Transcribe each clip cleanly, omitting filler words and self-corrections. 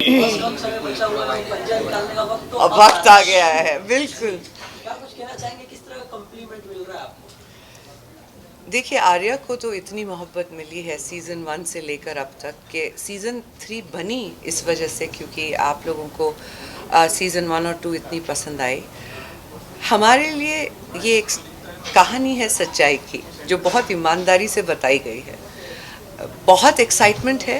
बस कम समय बचा हुआ है, पंजा निकालने का वक्त तो अब वक्त आ गया है, बिल्कुल। क्या कुछ कहना चाहेंगे, किस तरह का कॉम्प्लीमेंट मिल रहा है आपको? देखिए, आर्या को तो इतनी मोहब्बत मिली है सीज़न 1 से लेकर अब तक कि सीज़न 3 बनी इस वजह से क्योंकि आप लोगों को सीज़न 1 और 2 इतनी पसंद आई। हमारे लिए ये एक कहानी है सच्चाई की जो बहुत ईमानदारी से बताई गई है। बहुत एक्साइटमेंट है,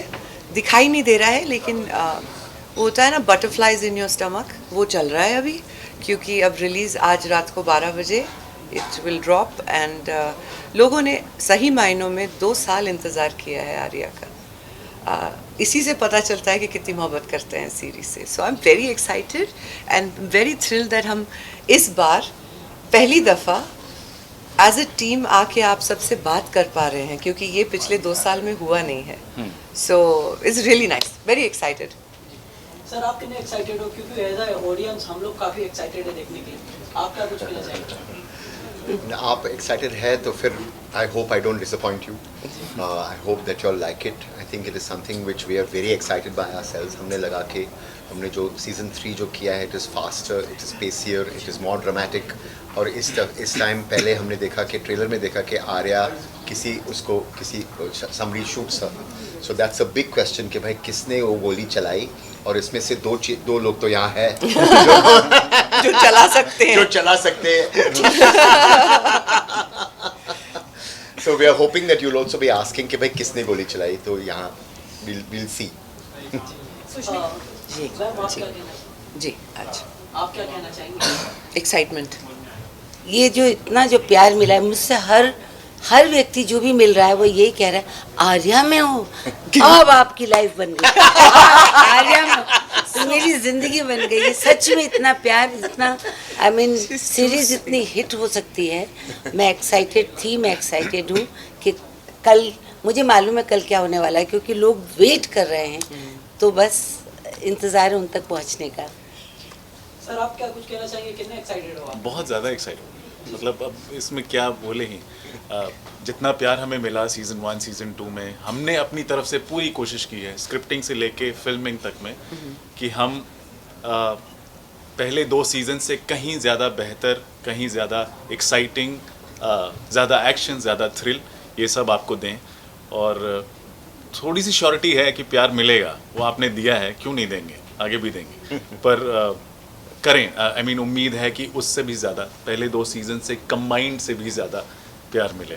दिखाई नहीं दे रहा है लेकिन वो होता है ना बटरफ्लाइज इन योर स्टमक, वो चल रहा है अभी क्योंकि अब रिलीज़ आज रात को 12 बजे इट विल ड्रॉप एंड लोगों ने सही मायनों में 2 साल इंतज़ार किया है आर्या का। इसी से पता चलता है कि कितनी मोहब्बत करते हैं सीरीज से। So I am very excited and very thrilled that हम इस बार पहली दफ़ा एज अ टीम आके आप सबसे बात कर पा रहे हैं क्योंकि ये पिछले 2 साल में हुआ नहीं है। So it's really nice, very excited. Sir आप कितने एक्साइटेड हो, क्योंकि एज अ ऑडियंस हम लोग काफ़ी एक्साइटेड है देखने के लिए, आप क्या कुछ कहना चाहेंगे? आप एक्साइटेड है तो फिर I hope I don't disappoint you, I hope that you all like it. I think it is something which we are very excited by ourselves. हमने लगा के हमने जो सीज़न 3 जो किया है, it is faster, it is pacier, it is more dramatic. और इस टाइम पहले हमने देखा कि ट्रेलर में देखा कि आर्या किसी summary shoots, so that's a big question कि भाई किसने वो गोली चलाई, और इसमें से दो लोग तो यहाँ है जो चला सकते हैं, जो चला सकते हैं। So we are hoping that you'll also be asking कि भाई किसने गोली चलाई, तो यहाँ we'll see. जी मैम आप क्या कहना जी आज आप क्या कहना चाहेंगे? एक्साइटमेंट। ये जो इतना जो प्यार मिला है मुझसे, हर व्यक्ति जो भी मिल रहा है वो यही कह रहा है आर्या में हो, अब आपकी लाइफ बन गई। आर्या में तो मेरी जिंदगी बन गई है। सच में इतना प्यार, इतना आई मीन सीरीज इतनी हिट हो सकती है। मैं एक्साइटेड थी, मैं एक्साइटेड हूँ कि कल, मुझे मालूम है कल क्या होने वाला है क्योंकि लोग वेट कर रहे हैं, तो बस इंतज़ार है उन तक पहुँचने का। सर आप क्या कुछ कहना चाहेंगे, कितने एक्साइटेड हो आप? बहुत ज़्यादा एक्साइटेड, मतलब अब इसमें क्या बोले ही। जितना प्यार हमें मिला सीज़न 1 सीज़न 2 में, हमने अपनी तरफ से पूरी कोशिश की है स्क्रिप्टिंग से लेके फिल्मिंग तक में कि हम पहले 2 सीज़न से कहीं ज़्यादा बेहतर, कहीं ज़्यादा एक्साइटिंग, ज़्यादा एक्शन, ज़्यादा थ्रिल ये सब आपको दें। और थोड़ी सी श्योरिटी है कि प्यार मिलेगा, वो आपने दिया है, क्यों नहीं देंगे, आगे भी देंगे। पर करें, आई मीन उम्मीद है कि उससे भी ज़्यादा, पहले 2 सीज़न से कंबाइंड से भी ज़्यादा प्यार मिले।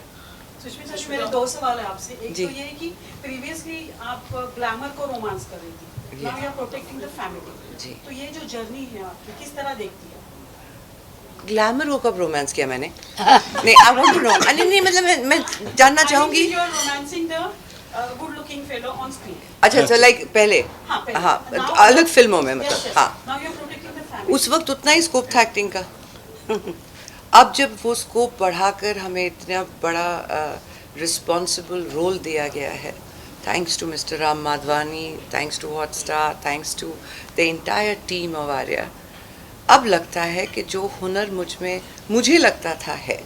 सुष्मिता जी, मेरे 2 सवाल है आपसे। एक जी। तो ये है कि प्रीवियसली आप ग्लैमर को रोमांस कर रही थी, now you are protecting the family. जी। तो ये जो जर्नी है आपकी, किस तरह देखती है? ग्लैमर को कब रोमांस किया मैंने? नहीं, आई वांट टू नो। नहीं मतलब मैं जानना चाहूंगी। You are romancing the good looking fellow on screen. अच्छा, लाइक पहले, पहले। हाँ, Now- अलग फिल्मों में, Yes, मतलब yes. हाँ, Now you are protecting the family. उस वक्त उतना ही स्कोप था एक्टिंग का। अब जब वो स्कोप बढ़ाकर हमें इतना बड़ा रिस्पॉन्सिबल रोल दिया गया है, thanks to mister Ram Madhvani, thanks to Hotstar, thanks to the entire team of Aarya, अब लगता है कि जो हुनर मुझे लगता था है,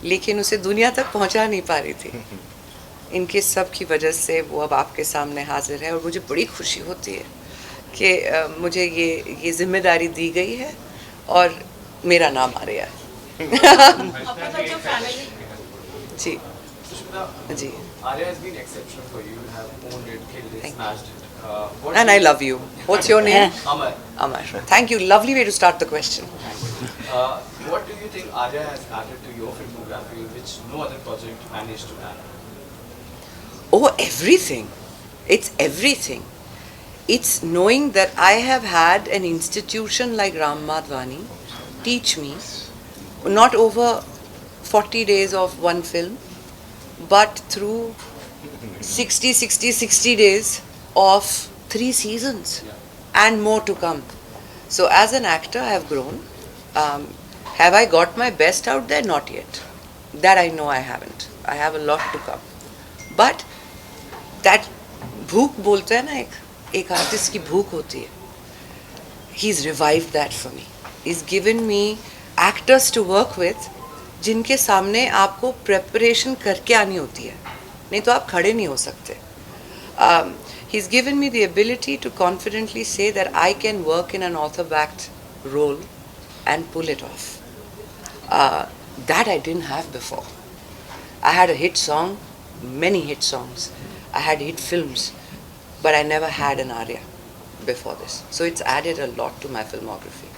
लेकिन उसे दुनिया तक पहुंचा नहीं पा रही थी, इनके सब की वजह से वो अब आपके सामने हाजिर है। और मुझे बड़ी खुशी होती है कि मुझे ये जिम्मेदारी दी गई है और मेरा नाम आ रहा है। आपका जो फैमिली जी जी। Arya has been exceptional for you. You have owned it, killed it, Thank you. smashed it. And I love you. What's your name? Amar, Amar. Thank you. Lovely way to start the question. what do you think Arya has added to your filmography which no other project managed to add? Oh, everything. It's everything. It's knowing that I have had an institution like Ram Madhvani teach me, not over 40 days of one film, but through 60 days of 3 seasons and more to come. So as an actor, I have grown. Have I got my best out there? Not yet. That I know I haven't. I have a lot to come. But that भूख बोलते हैं ना, एक artist की भूख होती है. He's revived that for me. He's given me actors to work with जिनके सामने आपको प्रेपरेशन करके आनी होती है, नहीं तो आप खड़े नहीं हो सकते. He's given me the ability to confidently say that I can work in an author-backed role and pull it off. That I didn't have before. I had a hit song, many hit songs. I had hit films, but I never had an Arya before this. So it's added a lot to my filmography.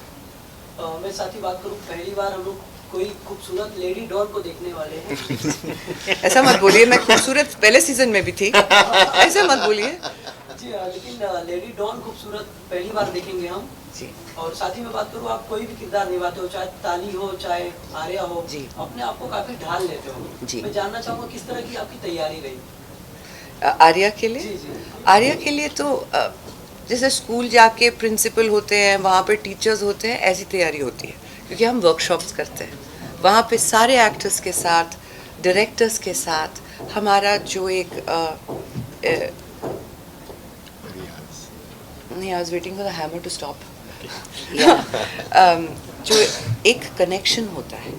मैं साथ ही बात करूँ, पहली बार हम लोग कोई खूबसूरत lady don को देखने वाले हैं। ऐसा मत बोलिए, मैं खूबसूरत पहले सीजन में भी थी, ऐसा मत बोलिए। जी हाँ, लेकिन लेडी डॉन खूबसूरत पहली बार देखेंगे हम जी। और साथ ही मैं बात करूँ, आप कोई भी किरदार निभाते हो, चाहे ताली हो चाहे आर्या हो, जी। अपने आप को काफी ढाल लेते हो। जी। मैं जानना चाहूँगा किस तरह की आपकी तैयारी रही? आर्या के लिए? जी जी। आर्या के लिए तो जैसे स्कूल जाके प्रिंसिपल होते हैं, वहाँ पे टीचर्स होते हैं, ऐसी तैयारी होती है, क्योंकि हम वर्कशॉप्स करते हैं वहाँ पे सारे एक्टर्स के साथ, डायरेक्टर्स के साथ। हमारा जो एक नहीं, I was waiting for the hammer to stop. जो एक कनेक्शन होता है,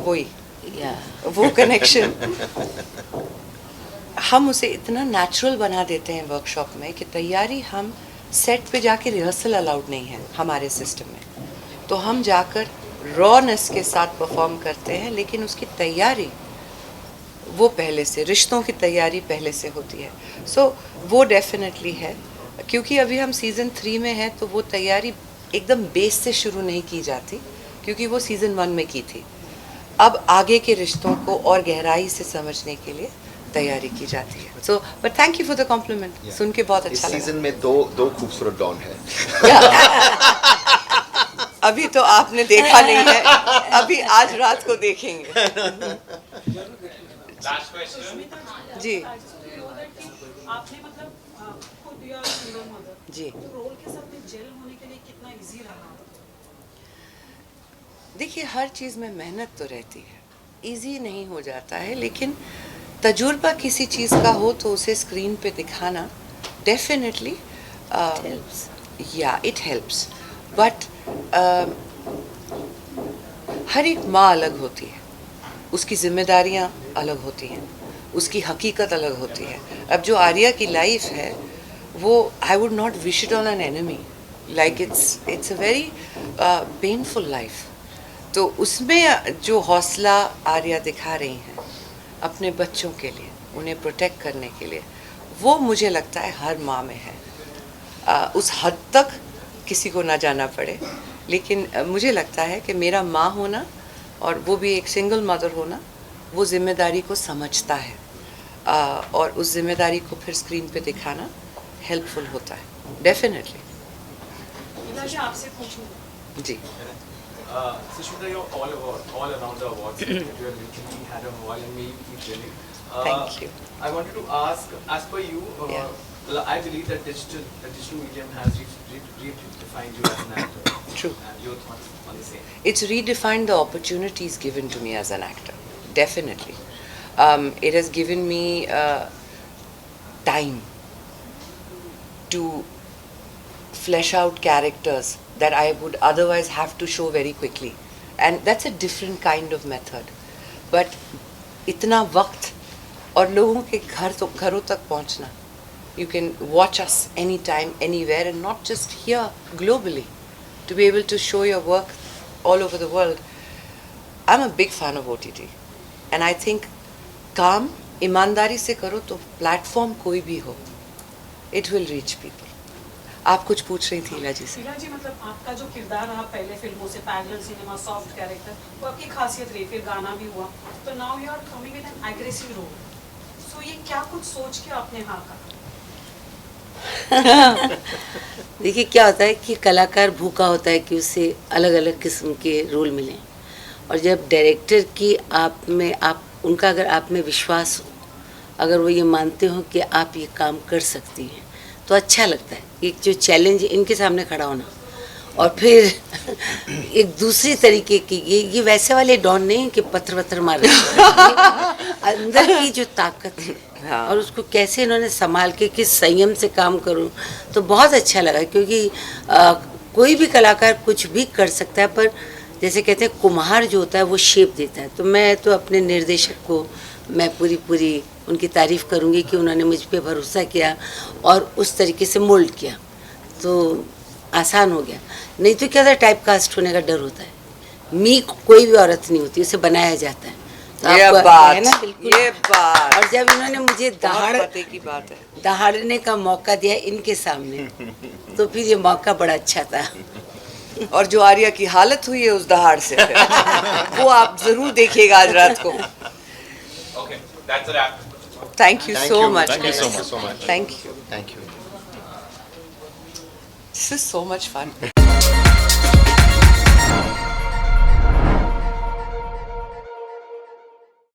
कोई वो कनेक्शन हम उसे इतना नेचुरल बना देते हैं वर्कशॉप में कि तैयारी, हम सेट पे जाके रिहर्सल अलाउड नहीं है हमारे सिस्टम में, तो हम जाकर रॉनेस के साथ परफॉर्म करते हैं, लेकिन उसकी तैयारी वो पहले से, रिश्तों की तैयारी पहले से होती है। सो वो डेफिनेटली है, क्योंकि अभी हम सीज़न 3 में हैं, तो वो तैयारी एकदम बेस से शुरू नहीं की जाती, क्योंकि वो सीज़न 1 में की थी। अब आगे के रिश्तों को और गहराई से समझने के लिए तैयारी की जाती है। So but thank you for the compliment, सुन के बहुत अच्छा लगा। इस सीजन में दो खूबसूरत डॉन है। अभी तो आपने देखा नहीं है, अभी आज रात को देखेंगे। जी आपने मतलब खुद यू आर सिंगल मदर जी। तो रोल के साथ में जेल होने के लिए कितना इजी रहा? देखिए, हर चीज़ में मेहनत तो रहती है, इजी नहीं हो जाता है, लेकिन तजुर्बा किसी चीज़ का हो तो उसे स्क्रीन पे दिखाना डेफिनेटली या इट हेल्प्स। बट हर एक माँ अलग होती है, उसकी जिम्मेदारियाँ अलग होती हैं, उसकी हकीकत अलग होती है। अब जो आर्या की लाइफ है, वो I would not wish it on an enemy, like it's a very painful life. तो उसमें जो हौसला आर्या दिखा रही हैं अपने बच्चों के लिए, उन्हें प्रोटेक्ट करने के लिए, वो मुझे लगता है हर माँ में है। उस हद तक किसी को ना जाना पड़े, लेकिन मुझे लगता है कि मेरा माँ होना और वो भी एक सिंगल मदर होना, वो जिम्मेदारी को समझता है, और उस जिम्मेदारी को फिर स्क्रीन पे दिखाना हेल्पफुल होता है डेफिनेटली। आपसे पूछूं जी। Sushmita, you're all around the awards. You have recently had an award and maybe keep winning. Thank you. I wanted to ask, as per you, Yeah. I believe that the digital medium has redefined you as an actor. True. And your thoughts on the same? It's redefined the opportunities given to me as an actor, definitely. It has given me time to flesh out characters that I would otherwise have to show very quickly, and that's a different kind of method. But इतना वक्त और लोगों के घरों तक पहुंचना, you can watch us anytime, anywhere, and not just here, globally, to be able to show your work all over the world. I'm a big fan of OTT, and I think काम ईमानदारी से करो तो platform कोई भी हो, it will reach people. आप कुछ पूछ रही थी इला जी से? इला जी, मतलब आपका जो किरदार रहा पहले फिल्मों से, पैरेलल सिनेमा, सॉफ्ट कैरेक्टर, वो आपकी खासियत रही, फिर गाना भी हुआ, तो now you are coming with an aggressive role. So ये क्या कुछ सोच के आपने हाँ कहा? देखिए, क्या होता है कि कलाकार भूखा होता है कि उसे अलग अलग किस्म के रोल मिलें, और जब डायरेक्टर की उनका अगर आप में विश्वास हो, अगर वो ये मानते हो कि आप ये काम कर सकती हैं, तो अच्छा लगता है। एक जो चैलेंज इनके सामने खड़ा होना, और फिर एक दूसरी तरीके की, ये वैसे वाले डॉन नहीं कि पत्थर वत्थर मार रहे हैं। अंदर की जो ताकत है, हाँ। और उसको कैसे इन्होंने संभाल के किस संयम से काम करूं, तो बहुत अच्छा लगा। क्योंकि कोई भी कलाकार कुछ भी कर सकता है, पर जैसे कहते हैं कुम्हार जो होता है वो शेप देता है। तो मैं तो अपने निर्देशक को मैं पूरी उनकी तारीफ़ करूँगी कि उन्होंने मुझ पे भरोसा किया और उस तरीके से मोल्ड किया, तो आसान हो गया। नहीं तो क्या था, टाइप कास्ट होने का डर होता है। मी कोई भी औरत नहीं होती, उसे बनाया जाता है। तो ये आपको बात, है ना, बिल्कुल। ये बात। और जब इन्होंने मुझे बहुत पते की बात है। दहाड़ने का मौका दिया इनके सामने, तो फिर ये मौका बड़ा अच्छा था। और जो आर्या की हालत हुई है उस दहाड़ से वो आप जरूर देखिएगा आज रात को। Okay, that's a wrap. Thank you Thank so you. Much. Thank you so Thank you so much. Thank you. Thank you. This is so much fun.